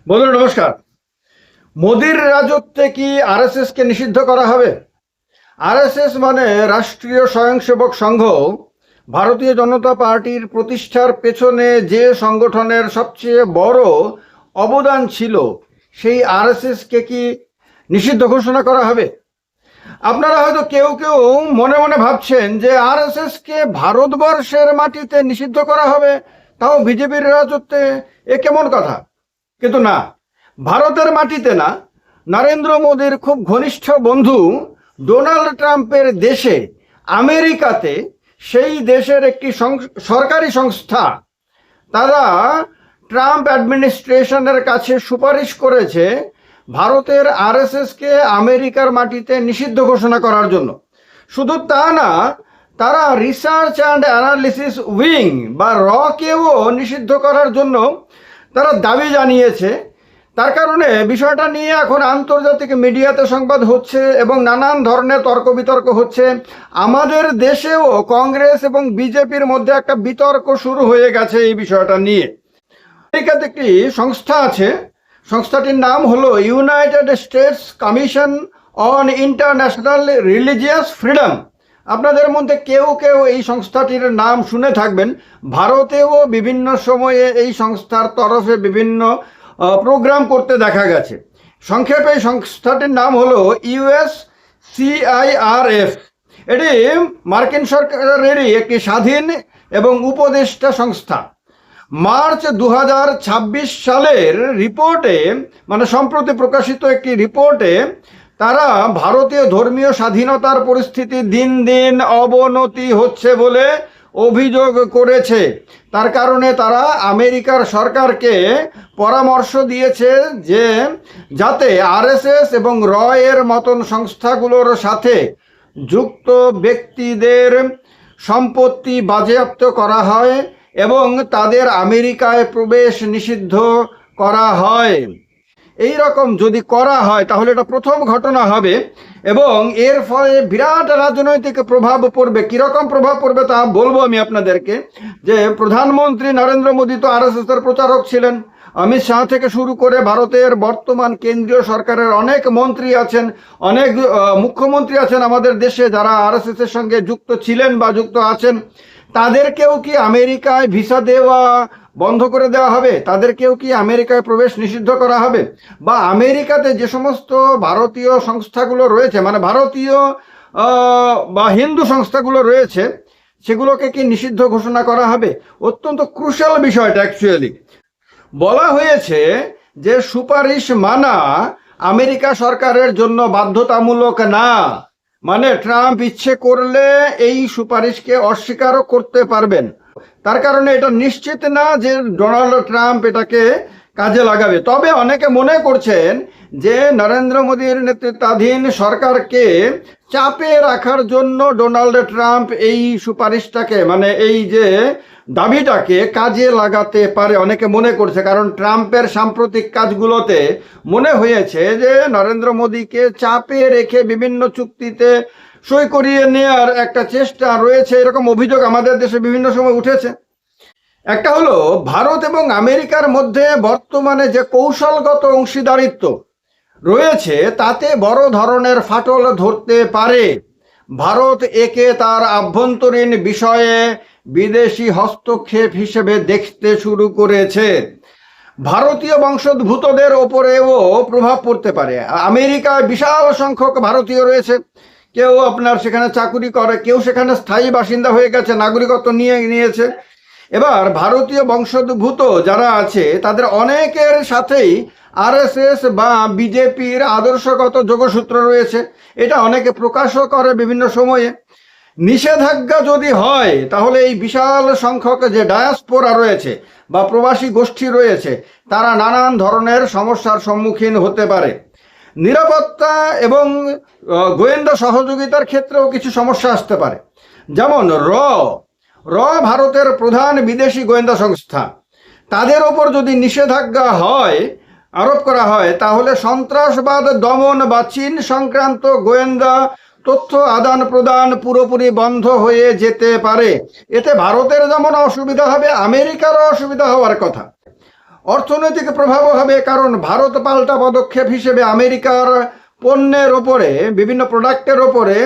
বন্ধুরা নমস্কার। মোদির রাজত্বে কি আরএসএস কে নিষিদ্ধ করা হবে? আরএসএস মানে রাষ্ট্রীয় স্বয়ংসেবক সংঘ। ভারতীয় জনতা পার্টির প্রতিষ্ঠার পেছনে যে সংগঠনের সবচেয়ে বড় অবদান ছিল, সেই আরএসএস কে কি নিষিদ্ধ ঘোষণা করা হবে? আপনারা হয়তো কেউ কেউ মনে মনে ভাবছেন যে আরএসএস কে ভারতবর্ষের মাটিতে নিষিদ্ধ করা হবে, তাও বিজেপির রাজত্বে। এ কেমন কথা? কিন্তু না, ভারতের মাটিতে না, নরেন্দ্র মোদীর খুব ঘনিষ্ঠ বন্ধু ডোনাল্ড ট্রাম্পের দেশে আমেরিকাতে, সেই দেশের একটি সরকারি সংস্থা, তারা ট্রাম্প অ্যাডমিনিস্ট্রেশনের কাছে সুপারিশ করেছে ভারতের আরএসএসকে আমেরিকার মাটিতে নিষিদ্ধ ঘোষণা করার জন্য। শুধু তা না, তারা রিসার্চ অ্যান্ড অ্যানালিসিস উইং বা রকেও নিষিদ্ধ করার জন্য তারা দাবি জানিয়েছে। তার কারণে বিষয়টা নিয়ে এখন আন্তর্জাতিক মিডিয়াতে সংবাদ হচ্ছে এবং নানান ধরনের তর্ক বিতর্ক হচ্ছে। আমাদের দেশেও কংগ্রেস এবং বিজেপির মধ্যে একটা বিতর্ক শুরু হয়ে গেছে এই বিষয়টা নিয়ে। আমেরিকাতে একটি সংস্থা আছে, সংস্থাটির নাম হলো United states commission on international religious freedom. আপনাদের মধ্যে কেউ কেউ এই সংস্থাটির নাম শুনে থাকবেন। ভারতেও বিভিন্ন সময়ে এই সংস্থার তরফে বিভিন্ন প্রোগ্রাম করতে দেখা গেছে। সংক্ষেপে এই সংস্থাটির নাম হলো USCIRF। এটি মার্কিন সরকারেরই একটি স্বাধীন এবং উপদেষ্টা সংস্থা। মার্চ 2026 সালের রিপোর্টে, মানে সম্প্রতি প্রকাশিত একটি রিপোর্টে, তারা ভারতীয় ধর্মীয় স্বাধীনতার পরিস্থিতি দিন দিন অবনতি হচ্ছে বলে অভিযোগ করেছে। তার কারণে তারা আমেরিকার সরকারকে পরামর্শ দিয়েছে যে যাতে আরএসএস এবং র এর মতন সংস্থাগুলোর সাথে যুক্ত ব্যক্তিদের সম্পত্তি বাজেয়াপ্ত করা হয় এবং তাদের আমেরিকায় প্রবেশ নিষিদ্ধ করা হয়। এই রকম যদি করা হয় তাহলে এটা প্রথম ঘটনা হবে এবং এর ফলে বিরাট রাজনৈতিক প্রভাব পড়বে। কীরকম প্রভাব পড়বে তা বলবো আমি আপনাদেরকে। যে প্রধানমন্ত্রী নরেন্দ্র মোদী তো আরএসএসের প্রচারক ছিলেন। অমিত শাহ থেকে শুরু করে ভারতের বর্তমান কেন্দ্রীয় সরকারের অনেক মন্ত্রী আছেন, অনেক মুখ্যমন্ত্রী আছেন আমাদের দেশে যারা আরএসএসের সঙ্গে যুক্ত ছিলেন বা যুক্ত আছেন। তাদেরকেও কি আমেরিকায় ভিসা দেওয়া বন্ধ করে দেওয়া হবে? তাদেরকেও কি আমেরিকায় প্রবেশ নিষিদ্ধ করা হবে? বা আমেরিকাতে যে সমস্ত ভারতীয় সংস্থাগুলো রয়েছে, মানে ভারতীয় বা হিন্দু সংস্থাগুলো রয়েছে, সেগুলোকে কি নিষিদ্ধ ঘোষণা করা হবে? অত্যন্ত ক্রুশাল বিষয়টা। অ্যাকচুয়ালি বলা হয়েছে যে সুপারিশ মানা আমেরিকা সরকারের জন্য বাধ্যতামূলক না। মানে ট্রাম্প ইচ্ছে করলে এই সুপারিশকে অস্বীকারও করতে পারবেন। তার কারণে এটা নিশ্চিত না যে ডোনাল্ড ট্রাম্প এটাকে কাজে লাগাবে। তবে অনেকে মনে করছেন যে নরেন্দ্র মোদীর নেতৃত্বাধীন সরকারকে চাপে রাখার জন্য ডোনাল্ড ট্রাম্প এই সুপারিশটাকে, মানে এই যে দাবিটাকে কাজে লাগাতে পারে, অনেকে মনে করছে। কারণ ট্রাম্পের সাম্প্রতিক কাজগুলোতে মনে হয়েছে যে নরেন্দ্র মোদীকে চাপে রেখে বিভিন্ন চুক্তিতে সই করিয়ে নেওয়ার একটা চেষ্টা রয়েছে, এরকম অভিযোগ আমাদের দেশে বিভিন্ন সময় উঠেছে। একটা হলো ভারত এবং আমেরিকার মধ্যে বর্তমানে যে কৌশলগত অংশীদারিত্ব রয়েছে, তাতে বড় ধরনের ফাটল ধরতে পারে। ভারত একে তার আভ্যন্তরীণ বিষয়ে বিদেশি হস্তক্ষেপ হিসেবে দেখতে শুরু করেছে। ভারতীয় বংশোদ্ভূতদের ওপরেও প্রভাব পড়তে পারে। আমেরিকায় বিশাল সংখ্যক ভারতীয় রয়েছে। কেউ আপনার সেখানে চাকুরি করে, কেউ সেখানে স্থায়ী বাসিন্দা হয়ে গেছে, নাগরিকত্ব নিয়েছে। এবার ভারতীয় বংশোদ্ভূত যারা আছে তাদের অনেকের সাথেই আরএসএস বা বিজেপির আদর্শগত যোগসূত্র রয়েছে। এটা অনেকে প্রকাশও করে বিভিন্ন সময়ে। নিষেধাজ্ঞা যদি হয় তাহলে এই বিশাল সংখ্যক যে ডায়াসপোরা রয়েছে বা প্রবাসী গোষ্ঠী রয়েছে, তারা নানান ধরনের সমস্যার সম্মুখীন হতে পারে। নিরাপত্তা এবং গোয়েন্দা সহযোগিতার ক্ষেত্রেও কিছু সমস্যা আসতে পারে। যেমন র ভারতের প্রধান বিদেশি গোয়েন্দা সংস্থা, তাদের ওপর যদি নিষেধাজ্ঞা আরোপ করা হয় তাহলে সন্ত্রাসবাদ দমন বা চীন সংক্রান্ত গোয়েন্দা তথ্য আদান প্রদান পুরোপুরি বন্ধ হয়ে যেতে পারে। এতে ভারতের যেমন অসুবিধা হবে, আমেরিকারও অসুবিধা হওয়ার কথা। অর্থনৈতিক প্রভাবও হবে, কারণ ভারত পাল্টা পদক্ষেপ হিসেবে আমেরিকার পণ্যের ওপরে, বিভিন্ন প্রোডাক্টের ওপরে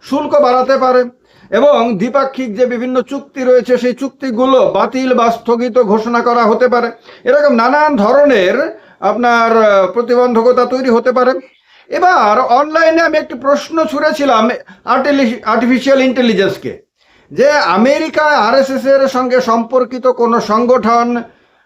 শুল্ক বাড়াতে পারে এবং দ্বিপাক্ষিক যে বিভিন্ন চুক্তি রয়েছে সেই চুক্তিগুলো বাতিল বা স্থগিত ঘোষণা করা হতে পারে। এরকম নানান ধরনের আপনার প্রতিবন্ধকতা তৈরি হতে পারে। এবার অনলাইনে আমি একটি প্রশ্ন ছুড়েছিলাম আর্টিফিশিয়াল ইন্টেলিজেন্সকে, যে আমেরিকায় আরএসএস এর সঙ্গে সম্পর্কিত কোনো সংগঠন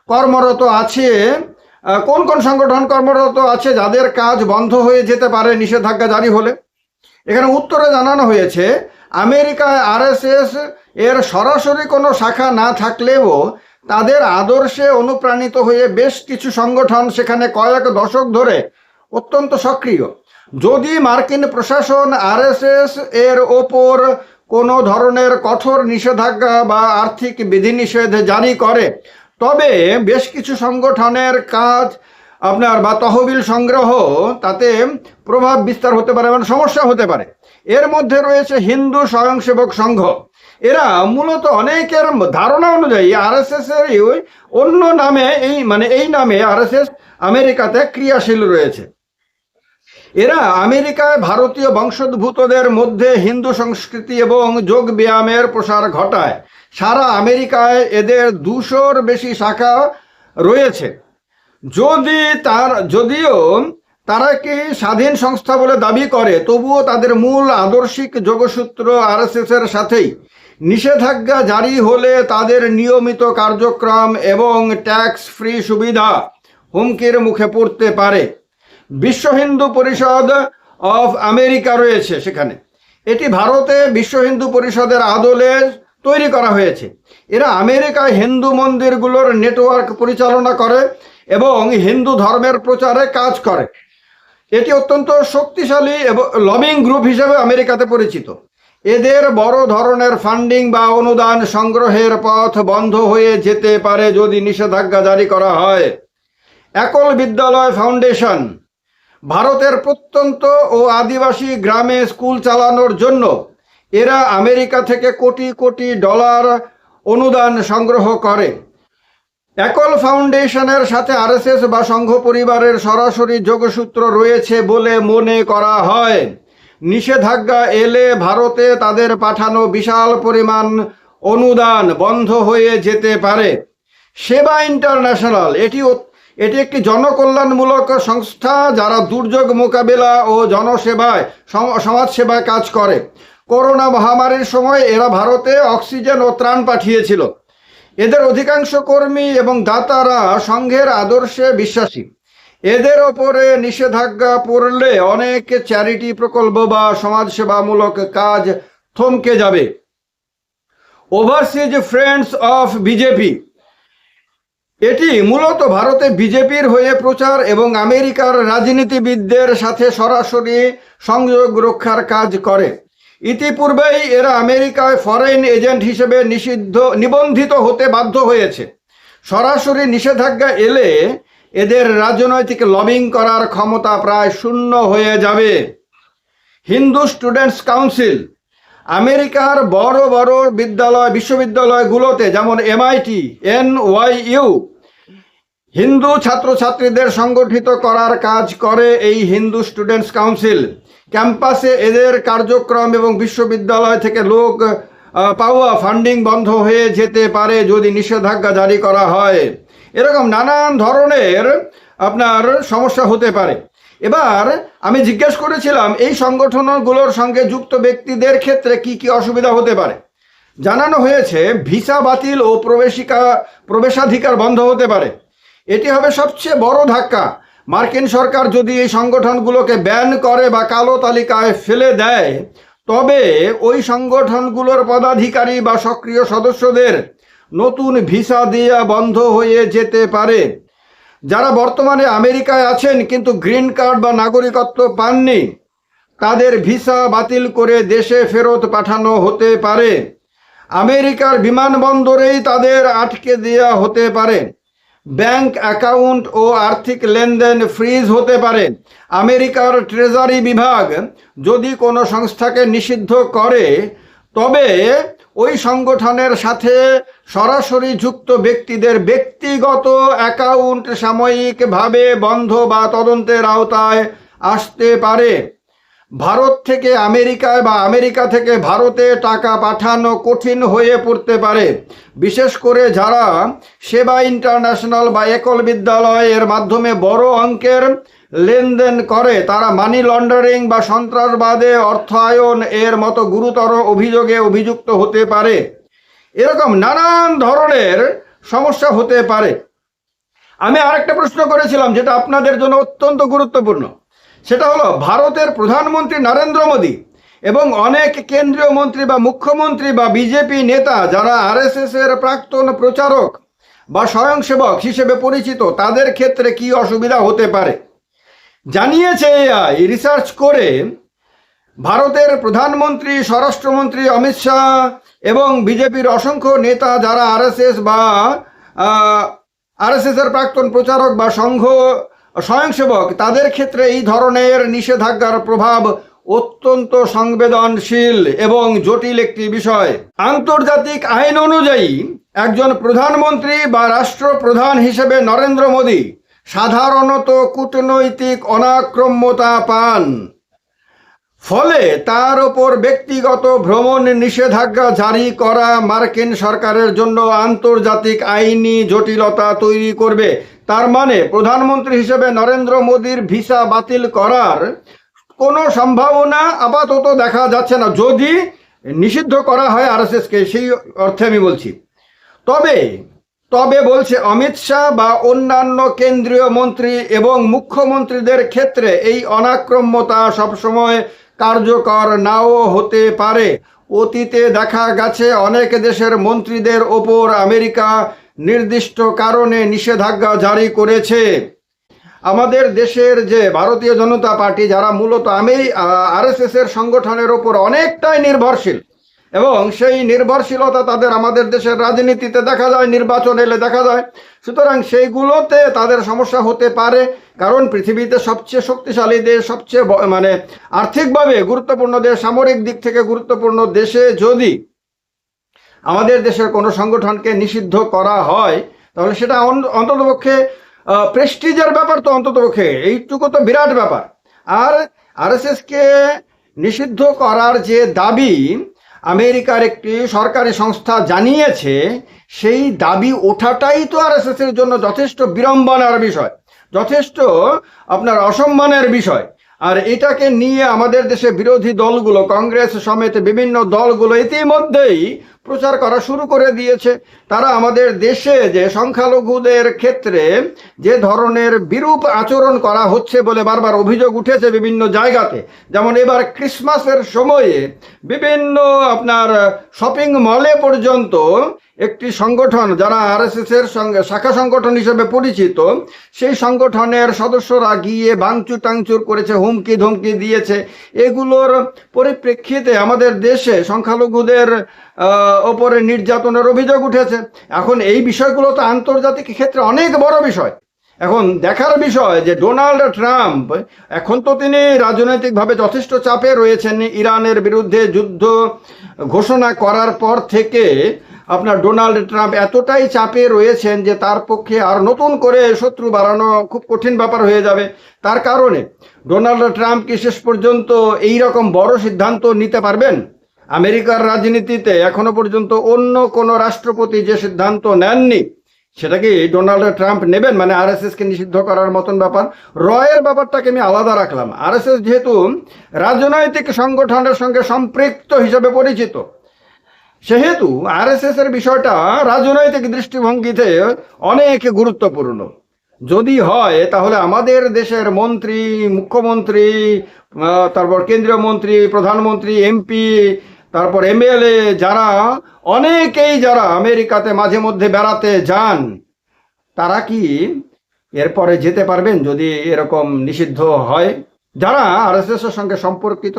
কর্মরত আছে, কোন কোন সংগঠন কর্মরত আছে যাদের কাজ বন্ধ হয়ে যেতে পারে নিষেধাজ্ঞা জারি হলে। এখানে উত্তরে জানানো হয়েছে আমেরিকায় আরএসএস এর সরাসরি কোনো শাখা না থাকলেও তাদের আদর্শে অনুপ্রাণিত হয়ে বেশ কিছু সংগঠন সেখানে কয়েক দশক ধরে অত্যন্ত সক্রিয়। যদি মার্কিন প্রশাসন আরএসএস এর ওপর কোনো ধরনের কঠোর নিষেধাজ্ঞা বা আর্থিক বিধিনিষেধ জারি করে, তবে বেশ কিছু সংগঠনের কাজ আপনার বা তহবিল সংগ্রহ তাতে প্রভাব বিস্তার হতে পারে, মানে সমস্যা হতে পারে। এর মধ্যে রয়েছে হিন্দু স্বয়ংসেবক সংঘ। এরা মূলত অনেকের ধারণা অনুযায়ী আরএসএস এর অন্য নামে এই নামে আরএসএস আমেরিকাতে ক্রিয়াশীল রয়েছে। এরা আমেরিকায় ভারতীয় বংশোদ্ভূতদের মধ্যে হিন্দু সংস্কৃতি এবং যোগ ব্যায়ামের প্রসার ঘটায়। সারা আমেরিকায় এদের 200-র বেশি শাখা রয়েছে। যদিও তারা কি স্বাধীন সংস্থা বলে দাবি করে, তবুও তাদের মূল আদর্শিক যোগসূত্র আরএসএস এর সাথেই। নিষেধাজ্ঞা জারি হলে তাদের নিয়মিত কার্যক্রম এবং ট্যাক্স ফ্রি সুবিধা হুমকির মুখে পড়তে পারে। বিশ্ব হিন্দু পরিষদ অফ আমেরিকা রয়েছে সেখানে। এটি ভারতে বিশ্ব হিন্দু পরিষদের আদলে তৈরি করা হয়েছে। এরা আমেরিকায় হিন্দু মন্দিরগুলোর নেটওয়ার্ক পরিচালনা করে এবং হিন্দু ধর্মের প্রচারে কাজ করে। এটি অত্যন্ত শক্তিশালী এবং লবিং গ্রুপ হিসেবে আমেরিকাতে পরিচিত। এদের বড় ধরনের ফান্ডিং বা অনুদান সংগ্রহের পথ বন্ধ হয়ে যেতে পারে যদি নিষেধাজ্ঞা জারি করা হয়। একল বিদ্যালয় ফাউন্ডেশন ভারতের প্রত্যন্ত ও আদিবাসী গ্রামে স্কুল চালানোর জন্য এরা আমেরিকা থেকে কোটি কোটি ডলার অনুদান সংগ্রহ করে। একল ফাউন্ডেশনের সাথে আরএসএস বা সংঘ পরিবারের সরাসরি যোগসূত্র রয়েছে বলে মনে করা হয়। নিষেধাজ্ঞা এলে ভারতে তাদের পাঠানো বিশাল পরিমাণ অনুদান বন্ধ হয়ে যেতে পারে। সেবা ইন্টারন্যাশনাল এটি একটি জনকল্যাণমূলক সংস্থা যারা দুর্যোগ মোকাবেলা ও জনসেবায় সমাজসেবায় কাজ করে। করোনা মহামারীর সময় এরা ভারতে অক্সিজেন ও ত্রাণ পাঠিয়েছিল। এদের অধিকাংশ কর্মী এবং দাতারা সংঘের আদর্শে বিশ্বাসী। এদের ওপরে নিষেধাজ্ঞা পড়লে অনেক চ্যারিটি প্রকল্প বা সমাজসেবামূলক কাজ থমকে যাবে। ওভারসিজ ফ্রেন্ডস অফ বিজেপি এটি মূলত ভারতে বিজেপির হয়ে প্রচার এবং আমেরিকার রাজনীতিবিদদের সাথে সরাসরি সংযোগ রক্ষার কাজ করে। ইতিপূর্বেই এরা আমেরিকায় ফরেন এজেন্ট হিসেবে নিবন্ধিত হতে বাধ্য হয়েছে। সরাসরি নিষেধাজ্ঞা এলে এদের রাজনৈতিক লবিং করার ক্ষমতা প্রায় শূন্য হয়ে যাবে। হিন্দু স্টুডেন্টস কাউন্সিল আমেরিকার বড় বড় বিশ্ববিদ্যালয়গুলোতে যেমন MIT, NYU হিন্দু ছাত্রছাত্রীদের সংগঠিত করার কাজ করে এই হিন্দু স্টুডেন্টস কাউন্সিল। ক্যাম্পাসে এদের কার্যক্রম এবং বিশ্ববিদ্যালয় থেকে লোক পাওয়া ফান্ডিং বন্ধ হয়ে যেতে পারে যদি নিষেধাজ্ঞা জারি করা হয়। এরকম নানান ধরনের আপনার সমস্যা হতে পারে। এবার আমি জিজ্ঞেস করেছিলাম এই সংগঠনগুলোর সঙ্গে যুক্ত ব্যক্তিদের ক্ষেত্রে কি কি অসুবিধা হতে পারে। জানানো হয়েছে ভিসা বাতিল ও প্রবেশাধিকার বন্ধ হতে পারে। এটি হবে সবচেয়ে বড় ধাক্কা। মার্কিন সরকার যদি এই সংগঠনগুলোকে ব্যান করে বা কালো তালিকায় ফেলে দেয়, তবে ওই সংগঠনগুলোর পদাধিকারী বা সক্রিয় সদস্যদের নতুন ভিসা দেওয়া বন্ধ হয়ে যেতে পারে। যারা বর্তমানে আমেরিকায় আছেন কিন্তু গ্রিন কার্ড বা নাগরিকত্ব পাননি, তাদের ভিসা বাতিল করে দেশে ফেরত পাঠানো হতে পারে। আমেরিকার বিমানবন্দরেই তাদের আটকে দেওয়া হতে পারে। ব্যাংক অ্যাকাউন্ট ও আর্থিক লেনদেন ফ্রিজ হতে পারে। আমেরিকার ট্রেজারি বিভাগ যদি কোনো সংস্থাকে নিষিদ্ধ করে, তবে ওই সংগঠনের সাথে সরাসরি যুক্ত ব্যক্তিদের ব্যক্তিগত অ্যাকাউন্ট সাময়িকভাবে বন্ধ বা তদন্তের আওতায় আসতে পারে। ভারত থেকে আমেরিকায় বা আমেরিকা থেকে ভারতে টাকা পাঠানো কঠিন হয়ে পড়তে পারে, বিশেষ করে যারা সেবা ইন্টারন্যাশনাল বা একল বিদ্যালয়ের মাধ্যমে বড় অঙ্কের লেনদেন করে। তারা মানি লন্ডারিং বা সন্ত্রাসবাদে অর্থায়ন এর মতো গুরুতর অভিযোগে অভিযুক্ত হতে পারে। এরকম নানান ধরনের সমস্যা হতে পারে। আমি আরেকটা প্রশ্ন করেছিলাম যেটা আপনাদের জন্য অত্যন্ত গুরুত্বপূর্ণ, সেটা হলো ভারতের প্রধানমন্ত্রী নরেন্দ্র মোদী এবং অনেক কেন্দ্রীয় মন্ত্রী বা মুখ্যমন্ত্রী বা বিজেপি নেতা যারা আরএসএস এর প্রাক্তন প্রচারক বা স্বয়ংসেবক হিসেবে পরিচিত, তাদের ক্ষেত্রে কি অসুবিধা হতে পারে। জানিয়েছে এআই রিসার্চ করে ভারতের প্রধানমন্ত্রী, স্বরাষ্ট্রমন্ত্রী অমিত শাহ এবং বিজেপির অসংখ্য নেতা যারা আরএসএস এর প্রাক্তন প্রচারক বা সংঘ স্বয়ংসেবক, তাদের ক্ষেত্রে এই ধরনের নিষেধাজ্ঞার প্রভাব অত্যন্ত সংবেদনশীল এবং জটিল একটি বিষয়। আন্তর্জাতিক আইন অনুযায়ী একজন প্রধানমন্ত্রী বা রাষ্ট্রপ্রধান হিসেবে নরেন্দ্র মোদী সাধারণত কূটনৈতিক অনাক্রম্যতা পান, ফলে তার ওপর ব্যক্তিগত ভ্রমণ নিষেধাজ্ঞা জারি করা মার্কিন সরকারের জন্য আন্তর্জাতিক আইনি জটিলতা তৈরি করবে। তার মানে প্রধানমন্ত্রী হিসেবে নরেন্দ্র মোদীর ভিসা বাতিল করার কোনো সম্ভাবনা আপাতত দেখা যাচ্ছে না, যদি নিষিদ্ধ করা হয় আরএসএসকে, সেই অর্থে আমি বলছি। তবে বলছে অমিত শাহ বা অন্যান্য কেন্দ্রীয় মন্ত্রী এবং মুখ্যমন্ত্রীদের ক্ষেত্রে এই অনাক্রম্যতা সবসময় কার্যকর নাও হতে পারে। অতীতে দেখা গেছে অনেক দেশের মন্ত্রীদের ওপর আমেরিকা নির্দিষ্ট কারণে নিষেধাজ্ঞা জারি করেছে। আমাদের দেশের যে ভারতীয় জনতা পার্টি, যারা মূলত আরএসএস এর সংগঠনের ওপর অনেকটাই নির্ভরশীল, এবং সেই নির্ভরশীলতা তাদের আমাদের দেশের রাজনীতিতে দেখা যায়, নির্বাচন এলে দেখা যায়। সুতরাং সেইগুলোতে তাদের সমস্যা হতে পারে, কারণ পৃথিবীতে সবচেয়ে শক্তিশালী দেশ, সবচেয়ে আর্থিকভাবে গুরুত্বপূর্ণ দেশ, সামরিক দিক থেকে গুরুত্বপূর্ণ দেশে যদি আমাদের দেশের কোনো সংগঠনকে নিষিদ্ধ করা হয়, তাহলে সেটা অন্ততপক্ষে প্রেস্টিজের ব্যাপার, তো অন্ততপক্ষে এইটুকু তো বিরাট ব্যাপার। আর আরএসএসকে নিষিদ্ধ করার যে দাবি আমেরিকার একটি সরকারি সংস্থা জানিয়েছে, সেই দাবি ওঠাটাই তো আরএসএস এর জন্য যথেষ্ট বিড়ম্বনার বিষয়, যথেষ্ট আপনার অসম্মানের বিষয়। আর এটাকে নিয়ে আমাদের দেশে বিরোধী দলগুলো, কংগ্রেস সমেত বিভিন্ন দলগুলো ইতিমধ্যেই প্রচার করা শুরু করে দিয়েছে। তারা আমাদের দেশে যে সংখ্যালঘুদের ক্ষেত্রে যে ধরনের বিরূপ আচরণ করা হচ্ছে বলে বারবার অভিযোগ উঠেছে বিভিন্ন জায়গাতে, যেমন এবার ক্রিসমাসের সময়ে বিভিন্ন আপনার শপিং মলে পর্যন্ত একটি সংগঠন যারা আরএসএস এর সঙ্গে শাখা সংগঠন হিসেবে পরিচিত, সেই সংগঠনের সদস্যরা গিয়ে ভাঙচুর টাংচুর করেছে, হুমকি ধমকি দিয়েছে। এগুলোর পরিপ্রেক্ষিতে আমাদের দেশে সংখ্যালঘুদের ওপরে নির্যাতনের অভিযোগ উঠেছে। এখন এই বিষয়গুলো তো আন্তর্জাতিক ক্ষেত্রে অনেক বড় বিষয়। এখন দেখার বিষয় যে ডোনাল্ড ট্রাম্প, এখন তো তিনি রাজনৈতিকভাবে যথেষ্ট চাপে রয়েছেন। ইরানের বিরুদ্ধে যুদ্ধ ঘোষণা করার পর থেকে আপনার ডোনাল্ড ট্রাম্প এতটাই চাপে রয়েছেন যে তার পক্ষে আর নতুন করে শত্রু বাড়ানো খুব কঠিন ব্যাপার হয়ে যাবে। তার কারণে ডোনাল্ড ট্রাম্প কি শেষ পর্যন্ত এই রকম বড় সিদ্ধান্ত নিতে পারবেন? আমেরিকার রাজনীতিতে এখনো পর্যন্ত অন্য কোনো রাষ্ট্রপতি যে সিদ্ধান্ত নেননি, সেটা কি ডোনাল্ড ট্রাম্প নেবেন? মানে আরএসএস কে নিষিদ্ধ করার মতন ব্যাপার। রয়ের ব্যাপারটাকে আমি আলাদা রাখলাম। আরএসএস যেহেতু রাজনৈতিক সংগঠনের সঙ্গে সম্পৃক্ত হিসেবে পরিচিত, সেহেতু আরএসএস এর বিষয়টা রাজনৈতিক দৃষ্টিভঙ্গিতে অনেক গুরুত্বপূর্ণ। যদি হয় তাহলে আমাদের দেশের মন্ত্রী, মুখ্যমন্ত্রী, তারপর কেন্দ্রীয় মন্ত্রী, প্রধানমন্ত্রী, এমপি, তারপর এমএলএ, যারা অনেকেই যারা আমেরিকাতে মাঝে মধ্যে বেড়াতে যান, তারা কি এরপরে যেতে পারবেন যদি এরকম নিষিদ্ধ হয়? যারা আরএসএস এর সঙ্গে সম্পর্কিত,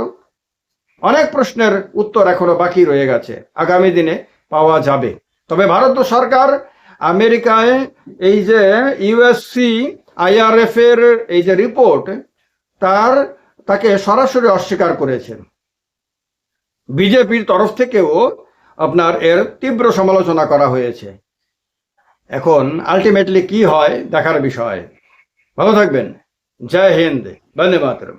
অনেক প্রশ্নের উত্তর এখনো বাকি রয়ে গেছে, আগামী দিনে পাওয়া যাবে। তবে ভারত সরকার আমেরিকায় এই যে ইউএসসি আইআরএফ এর এই যে রিপোর্ট, তাকে সরাসরি অস্বীকার করেছেন। বিজেপির তরফ থেকেও আপনার এর তীব্র সমালোচনা করা হয়েছে। এখন আলটিমেটলি কি হয় দেখার বিষয়। ভালো থাকবেন। জয় হিন্দ, বন্দে মাতরম।